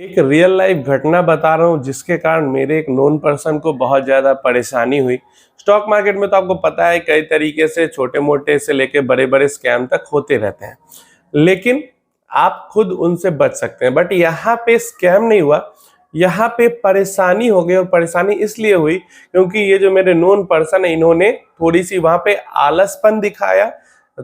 एक real life घटना बता रहा हूँ जिसके कारण मेरे एक नोन पर्सन को बहुत ज़्यादा परेशानी हुई। स्टॉक मार्केट में तो आपको पता है कई तरीके से छोटे मोटे से लेके बड़े बड़े स्कैम तक होते रहते हैं, लेकिन आप खुद उनसे बच सकते हैं। बट यहाँ पे स्कैम नहीं हुआ, यहाँ पे परेशानी हो गई। और परेशानी इसलिए हुई क्योंकि ये जो मेरे नोन पर्सन है, इन्होंने थोड़ी सी वहाँ पे आलसपन दिखाया,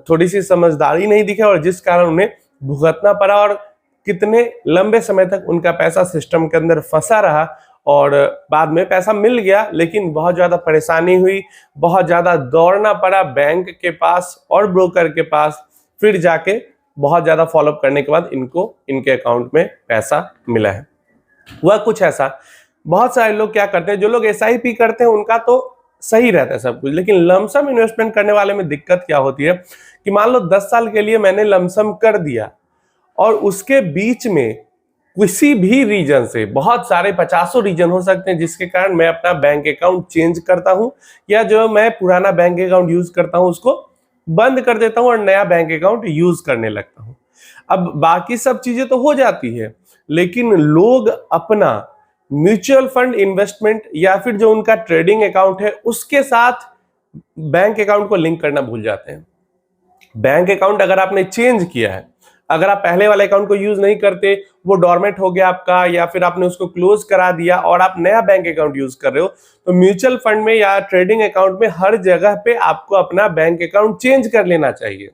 थोड़ी सी समझदारी नहीं दिखाई, और जिस कारण उन्हें भुगतना पड़ा। और कितने लंबे समय तक उनका पैसा सिस्टम के अंदर फंसा रहा, और बाद में पैसा मिल गया, लेकिन बहुत ज़्यादा परेशानी हुई, बहुत ज़्यादा दौड़ना पड़ा बैंक के पास और ब्रोकर के पास। फिर जाके बहुत ज़्यादा फॉलोअप करने के बाद इनको इनके अकाउंट में पैसा मिला है। वह कुछ ऐसा, बहुत सारे लोग क्या करते हैं, जो लोग एसआईपी करते हैं उनका तो सही रहता है सब कुछ, लेकिन लमसम इन्वेस्टमेंट करने वाले में दिक्कत क्या होती है कि मान लो 10 साल के लिए मैंने लमसम कर दिया, और उसके बीच में किसी भी रीजन से, बहुत सारे 50 रीजन हो सकते हैं जिसके कारण मैं अपना बैंक अकाउंट चेंज करता हूं, या जो मैं पुराना बैंक अकाउंट यूज करता हूं उसको बंद कर देता हूं और नया बैंक अकाउंट यूज करने लगता हूं। अब बाकी सब चीजें तो हो जाती है, लेकिन लोग अपना म्यूचुअल फंड इन्वेस्टमेंट या फिर जो उनका ट्रेडिंग अकाउंट है उसके साथ बैंक अकाउंट को लिंक करना भूल जाते हैं। बैंक अकाउंट अगर आपने चेंज किया है, अगर आप पहले वाले अकाउंट को यूज नहीं करते, वो डॉर्मेंट हो गया आपका, या फिर आपने उसको क्लोज करा दिया और आप नया बैंक अकाउंट यूज कर रहे हो, तो म्यूचुअल फंड में या ट्रेडिंग अकाउंट में हर जगह पे आपको अपना बैंक अकाउंट चेंज कर लेना चाहिए।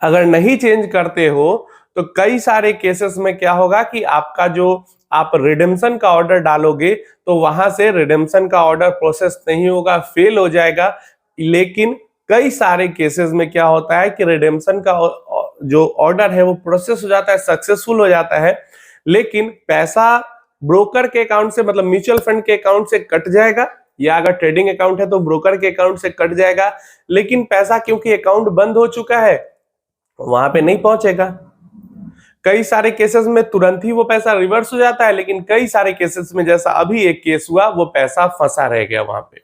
अगर नहीं चेंज करते हो तो कई सारे केसेस में क्या होगा कि आपका जो आप रिडेम्पशन का ऑर्डर डालोगे तो वहां से रिडेम्पशन का ऑर्डर प्रोसेस नहीं होगा, फेल हो जाएगा। लेकिन कई सारे केसेस में क्या होता है कि रिडेम्पशन का जो ऑर्डर है वो प्रोसेस हो जाता है, सक्सेसफुल हो जाता है, लेकिन पैसा ब्रोकर के अकाउंट से, मतलब म्यूचुअल फंड के अकाउंट से कट जाएगा, या अगर ट्रेडिंग अकाउंट है तो ब्रोकर के अकाउंट से कट जाएगा। लेकिन पैसा क्योंकि अकाउंट बंद हो चुका है वहां पे नहीं पहुंचेगा। कई सारे केसेस में तुरंत ही वो पैसा रिवर्स हो जाता है, लेकिन कई सारे केसेस में, जैसा अभी एक केस हुआ, वो पैसा फंसा रह गया, वहां पे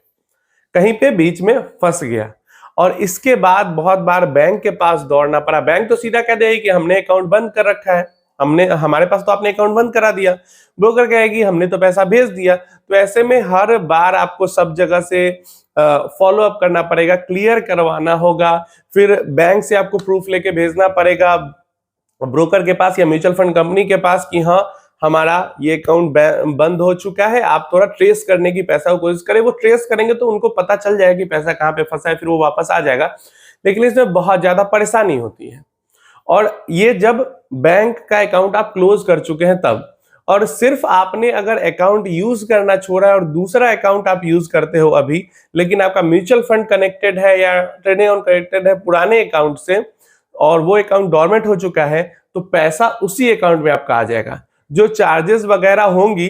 कहीं पे बीच में फंस गया। और इसके बाद बहुत बार बैंक के पास दौड़ना पड़ा। बैंक तो सीधा कह देगी कि हमने अकाउंट बंद कर रखा है, हमारे पास तो आपने अकाउंट बंद करा दिया। ब्रोकर कहेगी हमने तो पैसा भेज दिया। तो ऐसे में हर बार आपको सब जगह से फॉलो अप करना पड़ेगा, क्लियर करवाना होगा, फिर बैंक से आपको प्रूफ लेके भेजना पड़ेगा ब्रोकर के पास या म्यूचुअल फंड कंपनी के पास कि हाँ हमारा ये अकाउंट बंद हो चुका है, आप थोड़ा ट्रेस करने की पैसा को कोशिश करें। वो ट्रेस करेंगे तो उनको पता चल जाएगा कि पैसा कहाँ पे फंसा है, फिर वो वापस आ जाएगा। लेकिन इसमें बहुत ज्यादा परेशानी होती है। और ये जब बैंक का अकाउंट आप क्लोज कर चुके हैं तब, और सिर्फ आपने अगर अकाउंट यूज करना छोड़ा है और दूसरा अकाउंट आप यूज करते हो अभी, लेकिन आपका म्यूचुअल फंड कनेक्टेड है या ट्रेडिंग अकाउंट कनेक्टेड है पुराने अकाउंट से, और वो अकाउंट डॉर्मेंट हो चुका है, तो पैसा उसी अकाउंट में आपका आ जाएगा। जो चार्जेस वगैरह होंगी,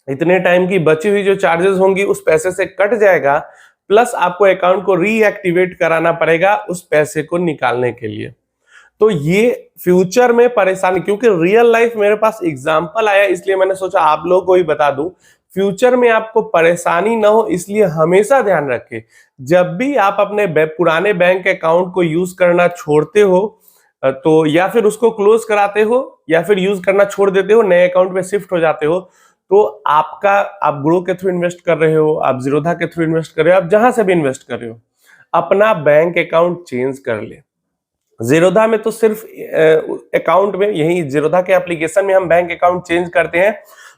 इतने टाइम की बची हुई जो चार्जेस होंगी उस पैसे से कट जाएगा, प्लस आपको अकाउंट को रीएक्टिवेट कराना पड़ेगा उस पैसे को निकालने के लिए। तो ये फ्यूचर में परेशानी, क्योंकि रियल लाइफ मेरे पास एग्जांपल आया इसलिए मैंने सोचा आप लोगों को ही बता दूं। फ्यूचर में आपको परेशानी ना हो इसलिए हमेशा ध्यान रखें, जब भी आप अपने पुराने बैंक अकाउंट को यूज करना छोड़ते हो, तो या फिर उसको क्लोज कराते हो या फिर यूज करना छोड़ देते हो, नए अकाउंट में शिफ्ट हो जाते हो, तो आपका, आप ग्रो के थ्रू इन्वेस्ट कर रहे हो, आप जीरोधा के थ्रू इन्वेस्ट कर रहे हो, आप जहां से भी इन्वेस्ट कर रहे हो, अपना बैंक अकाउंट चेंज कर ले। जीरोधा में तो सिर्फ अकाउंट में, यही जीरोधा के एप्लीकेशन में हम बैंक अकाउंट चेंज करते हैं।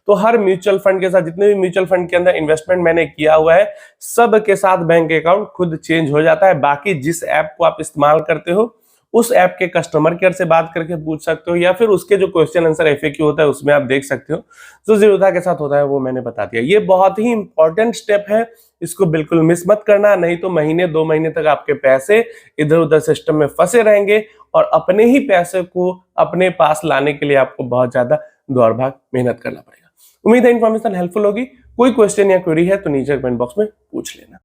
तो हर म्यूचुअल फंड के साथ, जितने भी म्यूचुअल फंड के अंदर इन्वेस्टमेंट मैंने किया हुआ है, सब के साथ बैंक अकाउंट खुद चेंज हो जाता है। बाकी जिस ऐप को आप इस्तेमाल करते हो उस ऐप के कस्टमर केयर से बात करके पूछ सकते हो, या फिर उसके जो क्वेश्चन आंसर एफएक्यू होता है उसमें आप देख सकते हो। जो जीरोधा के साथ होता है वो मैंने बता दिया। ये बहुत ही इंपॉर्टेंट स्टेप है, इसको बिल्कुल मिस मत करना, नहीं तो महीने 2 महीने तक आपके पैसे इधर उधर सिस्टम में फंसे रहेंगे, और अपने ही पैसे को अपने पास लाने के लिए आपको बहुत ज्यादा दौड़ भाग मेहनत करना पड़ेगा। उम्मीद है इन्फॉर्मेशन हेल्पफुल होगी। कोई क्वेश्चन या क्वेरी है तो नीचे कमेंट बॉक्स में पूछ लेना।